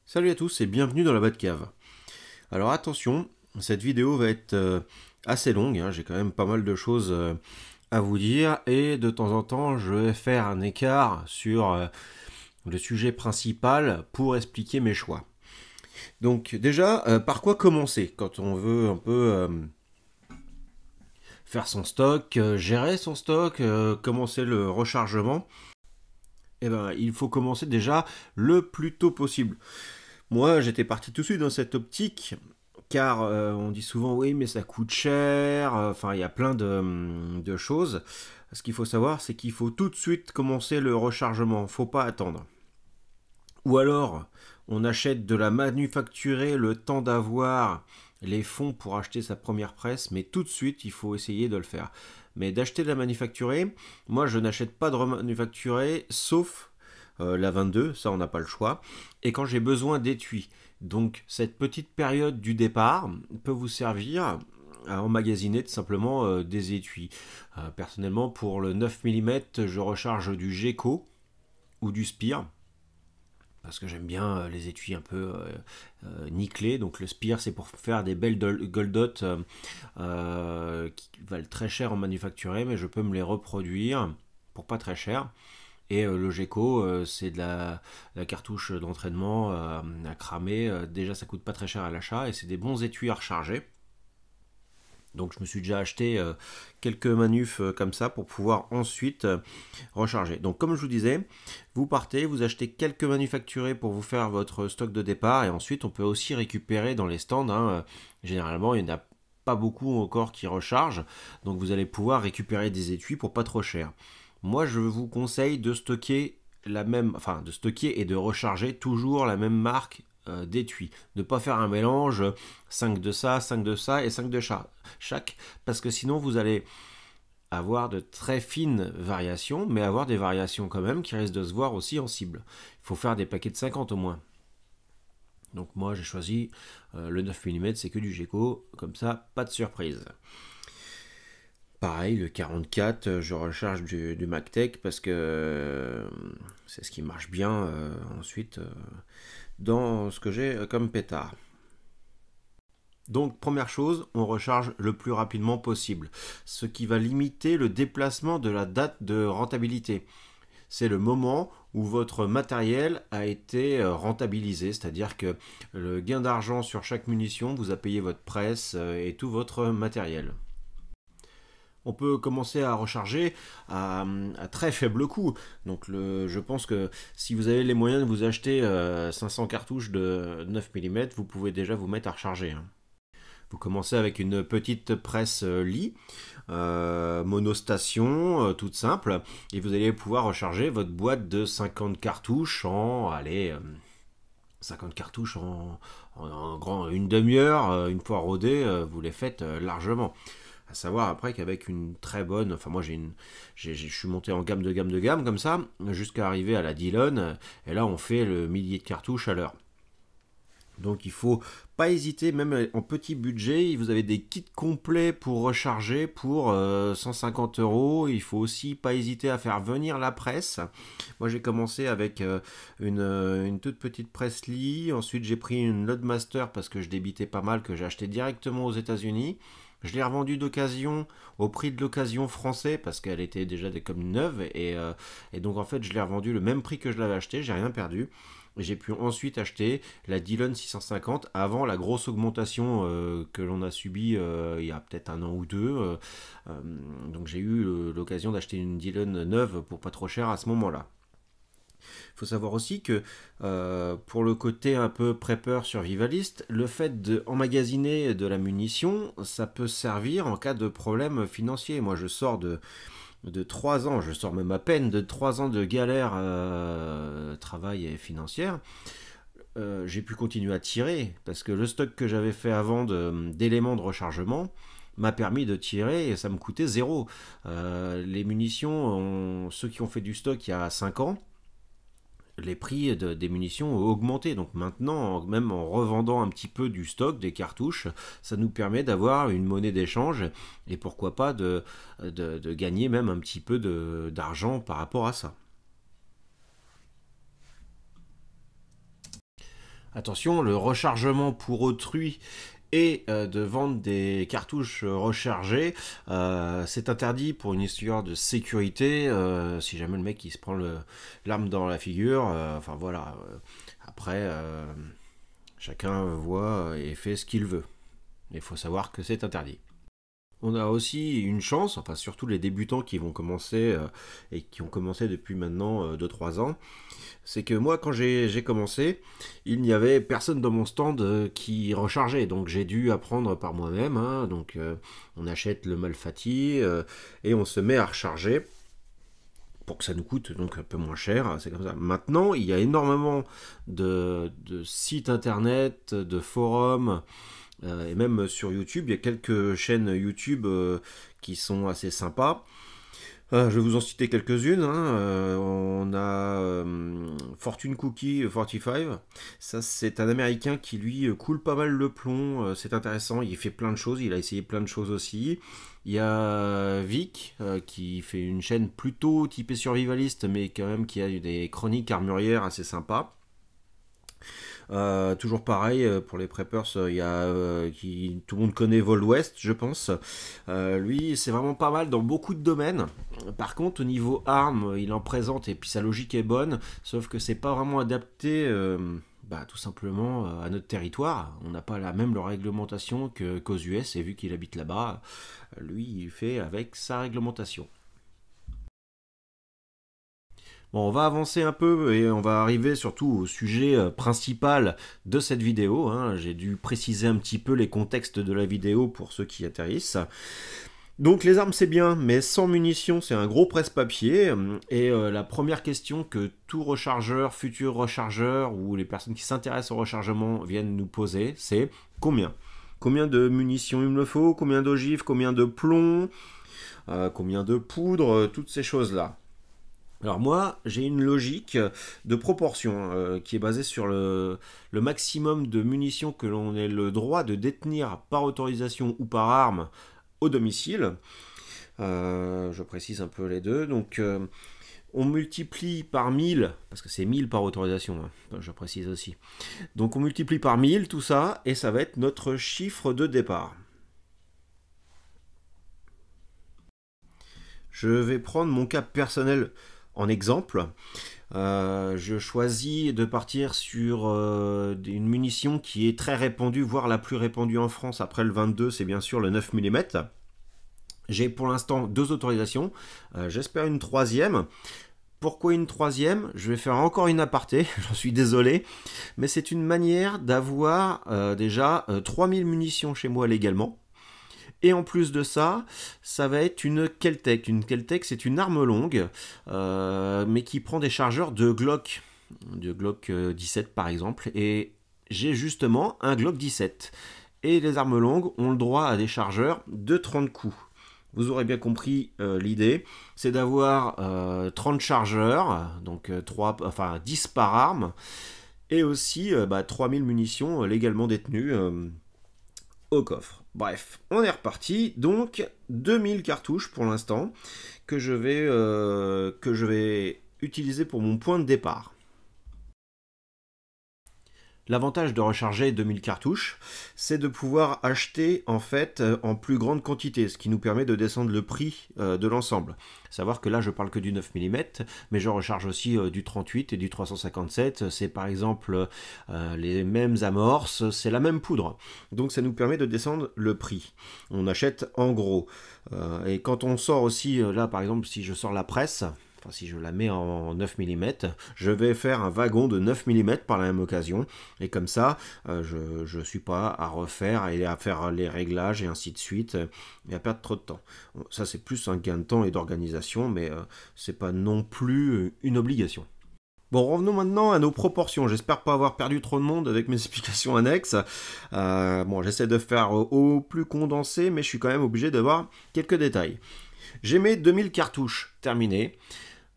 Salut à tous et bienvenue dans la Batcave. Alors attention, cette vidéo va être assez longue, hein, j'ai quand même pas mal de choses à vous dire et de temps en temps je vais faire un écart sur le sujet principal pour expliquer mes choix. Donc déjà, par quoi commencer quand on veut un peu faire son stock, gérer son stock, commencer le rechargement? Eh ben, il faut commencer déjà le plus tôt possible. Moi, j'étais parti tout de suite dans cette optique, car on dit souvent oui, mais ça coûte cher. Enfin, il y a plein de choses. Ce qu'il faut savoir, c'est qu'il faut tout de suite commencer le rechargement. Faut pas attendre. Ou alors, on achète de la manufacturée le temps d'avoir les fonds pour acheter sa première presse, mais tout de suite, il faut essayer de le faire. Mais d'acheter de la manufacturée, moi, je n'achète pas de manufacturée, sauf la 22, ça on n'a pas le choix, et quand j'ai besoin d'étui. Donc cette petite période du départ peut vous servir à emmagasiner tout simplement des étuis. Personnellement, pour le 9 mm, je recharge du Geco ou du Spire, parce que j'aime bien les étuis un peu nickelés. Donc le Spire, c'est pour faire des belles goldottes qui valent très cher en manufacturé, mais je peux me les reproduire pour pas très cher. Et le Geco, c'est de la cartouche d'entraînement à cramer. Déjà, ça coûte pas très cher à l'achat et c'est des bons étuis à recharger. Donc, je me suis déjà acheté quelques manufs comme ça pour pouvoir ensuite recharger. Donc, comme je vous disais, vous partez, vous achetez quelques manufacturés pour vous faire votre stock de départ et ensuite, on peut aussi récupérer dans les stands. Hein. Généralement, il n'y en a pas beaucoup encore qui rechargent. Donc, vous allez pouvoir récupérer des étuis pour pas trop cher. Moi, je vous conseille de stocker de stocker et de recharger toujours la même marque d'étui. Ne pas faire un mélange 5 de ça, 5 de ça et 5 de chaque, parce que sinon vous allez avoir de très fines variations, mais avoir des variations quand même qui risquent de se voir aussi en cible. Il faut faire des paquets de 50 au moins. Donc moi j'ai choisi le 9 mm, c'est que du Geco, comme ça, pas de surprise. Pareil, le 44, je recharge du MacTech parce que c'est ce qui marche bien ensuite dans ce que j'ai comme pétard. Donc première chose, on recharge le plus rapidement possible, ce qui va limiter le déplacement de la date de rentabilité. C'est le moment où votre matériel a été rentabilisé, c'est-à-dire que le gain d'argent sur chaque munition vous a payé votre presse et tout votre matériel. On peut commencer à recharger à très faible coût. Donc je pense que si vous avez les moyens de vous acheter 500 cartouches de 9 mm, vous pouvez déjà vous mettre à recharger. Hein. Vous commencez avec une petite presse lit, monostation, toute simple, et vous allez pouvoir recharger votre boîte de 50 cartouches en, allez, 50 cartouches en une demi-heure, une fois rodé, vous les faites largement. À savoir après qu'avec une très bonne, enfin moi je suis monté en gamme de gamme de gamme comme ça, jusqu'à arriver à la Dillon, et là on fait le millier de cartouches à l'heure. Donc il faut pas hésiter, même en petit budget, vous avez des kits complets pour recharger pour 150 euros. Il faut aussi pas hésiter à faire venir la presse. Moi j'ai commencé avec une toute petite presse Lee, ensuite j'ai pris une Loadmaster parce que je débitais pas mal, que j'ai acheté directement aux États-Unis. Je l'ai revendue d'occasion au prix de l'occasion français parce qu'elle était déjà comme neuve et donc en fait je l'ai revendue le même prix que je l'avais acheté, j'ai rien perdu. J'ai pu ensuite acheter la Dillon 650 avant la grosse augmentation que l'on a subie il y a peut-être un an ou deux. Donc j'ai eu l'occasion d'acheter une Dillon neuve pour pas trop cher à ce moment-là. Il faut savoir aussi que pour le côté un peu prepper survivaliste, le fait d'emmagasiner de la munition, ça peut servir en cas de problème financier. Moi je sors de 3 ans, je sors même à peine de 3 ans de galère travail et financière. J'ai pu continuer à tirer parce que le stock que j'avais fait avant d'éléments de rechargement m'a permis de tirer et ça me coûtait zéro. Les munitions, ceux qui ont fait du stock il y a 5 ans, les prix des munitions ont augmenté. Donc maintenant, même en revendant un petit peu du stock, des cartouches, ça nous permet d'avoir une monnaie d'échange et pourquoi pas de gagner même un petit peu d'argent par rapport à ça. Attention, le rechargement pour autrui et de vendre des cartouches rechargées, c'est interdit pour une histoire de sécurité. Si jamais le mec il se prend l'arme dans la figure, enfin voilà. Après, chacun voit et fait ce qu'il veut. Il faut savoir que c'est interdit. On a aussi une chance, enfin surtout les débutants qui vont commencer et qui ont commencé depuis maintenant 2-3 ans, c'est que moi quand j'ai commencé, il n'y avait personne dans mon stand qui rechargeait, donc j'ai dû apprendre par moi-même, hein. Donc on achète le Malfatti et on se met à recharger pour que ça nous coûte donc un peu moins cher, c'est comme ça. Maintenant, il y a énormément de sites internet, de forums, et même sur YouTube, il y a quelques chaînes YouTube qui sont assez sympas. Je vais vous en citer quelques-unes, hein. On a Fortune Cookie 45. Ça, c'est un Américain qui, lui, coule pas mal le plomb. C'est intéressant. Il fait plein de choses. Il a essayé plein de choses aussi. Il y a Vic, qui fait une chaîne plutôt typée survivaliste, mais quand même qui a des chroniques armurières assez sympas. Toujours pareil pour les preppers, il y a tout le monde connaît Vol West, je pense. Lui, c'est vraiment pas mal dans beaucoup de domaines. Par contre, au niveau armes, il en présente et puis sa logique est bonne, sauf que c'est pas vraiment adapté. Tout simplement à notre territoire. On n'a pas la même réglementation qu'aux US, et vu qu'il habite là-bas, lui, il fait avec sa réglementation. Bon, on va avancer un peu et on va arriver surtout au sujet principal de cette vidéo, hein. J'ai dû préciser un petit peu les contextes de la vidéo pour ceux qui atterrissent. Donc les armes c'est bien, mais sans munitions c'est un gros presse-papier. Et la première question que tout rechargeur, futur rechargeur ou les personnes qui s'intéressent au rechargement viennent nous poser, c'est combien ? Combien de munitions il me faut ? Combien d'ogives ? Combien de plomb ? Combien de poudre ? Toutes ces choses-là. Alors moi, j'ai une logique de proportion qui est basée sur le maximum de munitions que l'on ait le droit de détenir par autorisation ou par arme au domicile. Je précise un peu les deux. Donc on multiplie par 1000, parce que c'est 1000 par autorisation, hein, je précise aussi. Donc on multiplie par 1000 tout ça, et ça va être notre chiffre de départ. Je vais prendre mon cas personnel en exemple. Je choisis de partir sur une munition qui est très répandue, voire la plus répandue en France après le 22, c'est bien sûr le 9 mm. J'ai pour l'instant 2 autorisations, j'espère une troisième. Pourquoi une troisième ? Je vais faire encore une aparté, j'en suis désolé, mais c'est une manière d'avoir déjà 3000 munitions chez moi légalement. Et en plus de ça, ça va être une Kel-Tec. Une Kel-Tec, c'est une arme longue, mais qui prend des chargeurs de Glock 17 par exemple. Et j'ai justement un Glock 17. Et les armes longues ont le droit à des chargeurs de 30 coups. Vous aurez bien compris l'idée, c'est d'avoir 30 chargeurs, donc 10 par arme, et aussi 3000 munitions légalement détenues au coffre. Bref, on est reparti. Donc 2000 cartouches pour l'instant que je vais utiliser pour mon point de départ. L'avantage de recharger 2000 cartouches, c'est de pouvoir acheter en fait en plus grande quantité, ce qui nous permet de descendre le prix de l'ensemble. Savoir que là je parle que du 9 mm, mais je recharge aussi du 38 et du 357, c'est par exemple les mêmes amorces, c'est la même poudre. Donc ça nous permet de descendre le prix. On achète en gros. Et quand on sort aussi, là par exemple si je sors la presse, enfin, si je la mets en 9 mm, je vais faire un wagon de 9 mm par la même occasion. Et comme ça, je ne suis pas à refaire et à faire les réglages et ainsi de suite, et à perdre trop de temps. Ça, c'est plus un gain de temps et d'organisation, mais c'est pas non plus une obligation. Bon, revenons maintenant à nos proportions. J'espère pas avoir perdu trop de monde avec mes explications annexes. J'essaie de faire au plus condensé, mais je suis quand même obligé d'avoir quelques détails. J'ai mes 2000 cartouches terminées.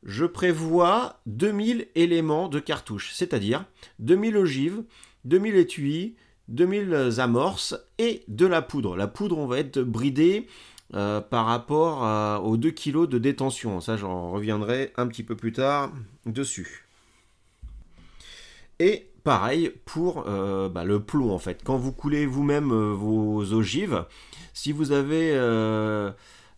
Je prévois 2000 éléments de cartouches, c'est-à-dire 2000 ogives, 2000 étuis, 2000 amorces et de la poudre. La poudre, on va être bridé par rapport aux 2 kg de détention. Ça, j'en reviendrai un petit peu plus tard dessus. Et pareil pour le plomb en fait. Quand vous coulez vous-même vos ogives, si vous avez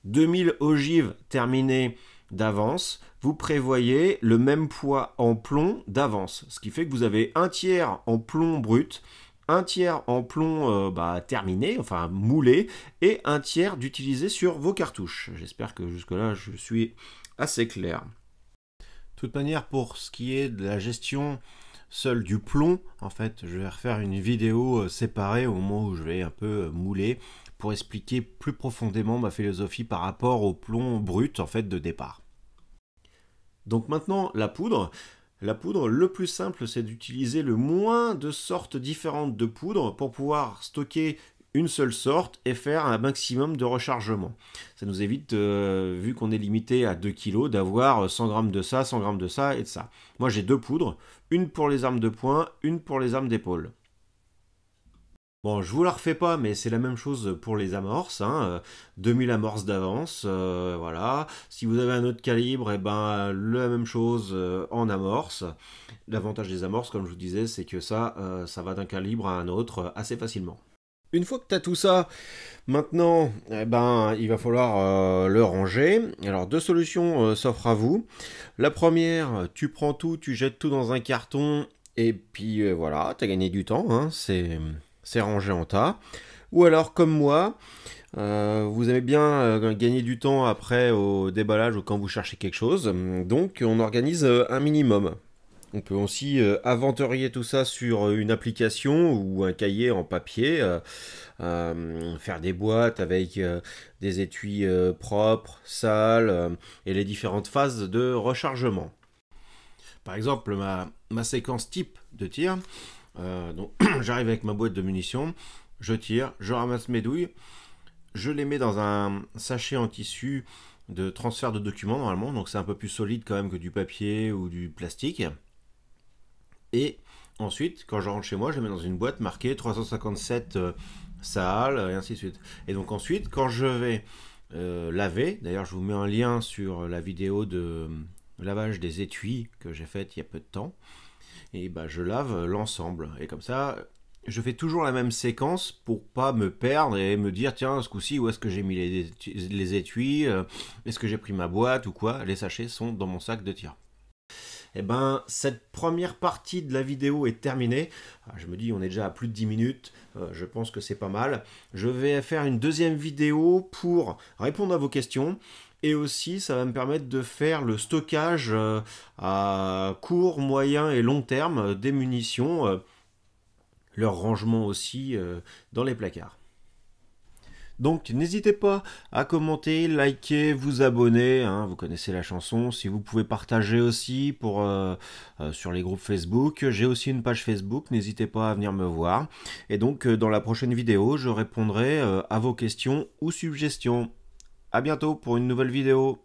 2000 ogives terminées d'avance, vous prévoyez le même poids en plomb d'avance. Ce qui fait que vous avez un tiers en plomb brut, un tiers en plomb terminé, enfin moulé, et un tiers d'utiliser sur vos cartouches. J'espère que jusque-là je suis assez clair. De toute manière, pour ce qui est de la gestion seule du plomb, en fait, je vais refaire une vidéo séparée au moment où je vais un peu mouler pour expliquer plus profondément ma philosophie par rapport au plomb brut en fait de départ. Donc maintenant, la poudre. La poudre, le plus simple, c'est d'utiliser le moins de sortes différentes de poudre pour pouvoir stocker une seule sorte et faire un maximum de rechargement. Ça nous évite, vu qu'on est limité à 2 kg, d'avoir 100 grammes de ça, 100 grammes de ça et de ça. Moi j'ai 2 poudres, une pour les armes de poing, une pour les armes d'épaule. Bon, je vous la refais pas, mais c'est la même chose pour les amorces, 2000 amorces d'avance, voilà. Si vous avez un autre calibre, et ben la même chose en amorce. L'avantage des amorces, comme je vous disais, c'est que ça va d'un calibre à un autre assez facilement. Une fois que tu as tout ça, maintenant, il va falloir le ranger. Alors, deux solutions s'offrent à vous. La première, tu prends tout, tu jettes tout dans un carton, et puis voilà, tu as gagné du temps, c'est rangé en tas. Ou alors, comme moi, vous aimez bien gagner du temps après au déballage ou quand vous cherchez quelque chose. Donc, on organise un minimum. On peut aussi inventorier tout ça sur une application ou un cahier en papier, faire des boîtes avec des étuis propres, sales, et les différentes phases de rechargement. Par exemple, ma séquence type de tir, donc j'arrive avec ma boîte de munitions, je tire, je ramasse mes douilles, je les mets dans un sachet en tissu de transfert de documents normalement, donc c'est un peu plus solide quand même que du papier ou du plastique. Et ensuite, quand je rentre chez moi, je le mets dans une boîte marquée 357 sales, et ainsi de suite. Et donc ensuite, quand je vais laver, d'ailleurs je vous mets un lien sur la vidéo de lavage des étuis que j'ai faite il y a peu de temps, et je lave l'ensemble. Et comme ça, je fais toujours la même séquence pour pas me perdre et me dire tiens, ce coup-ci, où est-ce que j'ai mis les étuis, est-ce que j'ai pris ma boîte ou quoi. Les sachets sont dans mon sac de tir. Et cette première partie de la vidéo est terminée. Je me dis, on est déjà à plus de 10 minutes. Je pense que c'est pas mal. Je vais faire une deuxième vidéo pour répondre à vos questions. Et aussi, ça va me permettre de faire le stockage à court, moyen et long terme des munitions. Leur rangement aussi dans les placards. Donc n'hésitez pas à commenter, liker, vous abonner, vous connaissez la chanson. Si vous pouvez partager aussi sur les groupes Facebook. J'ai aussi une page Facebook, n'hésitez pas à venir me voir. Et donc dans la prochaine vidéo, je répondrai à vos questions ou suggestions. A bientôt pour une nouvelle vidéo.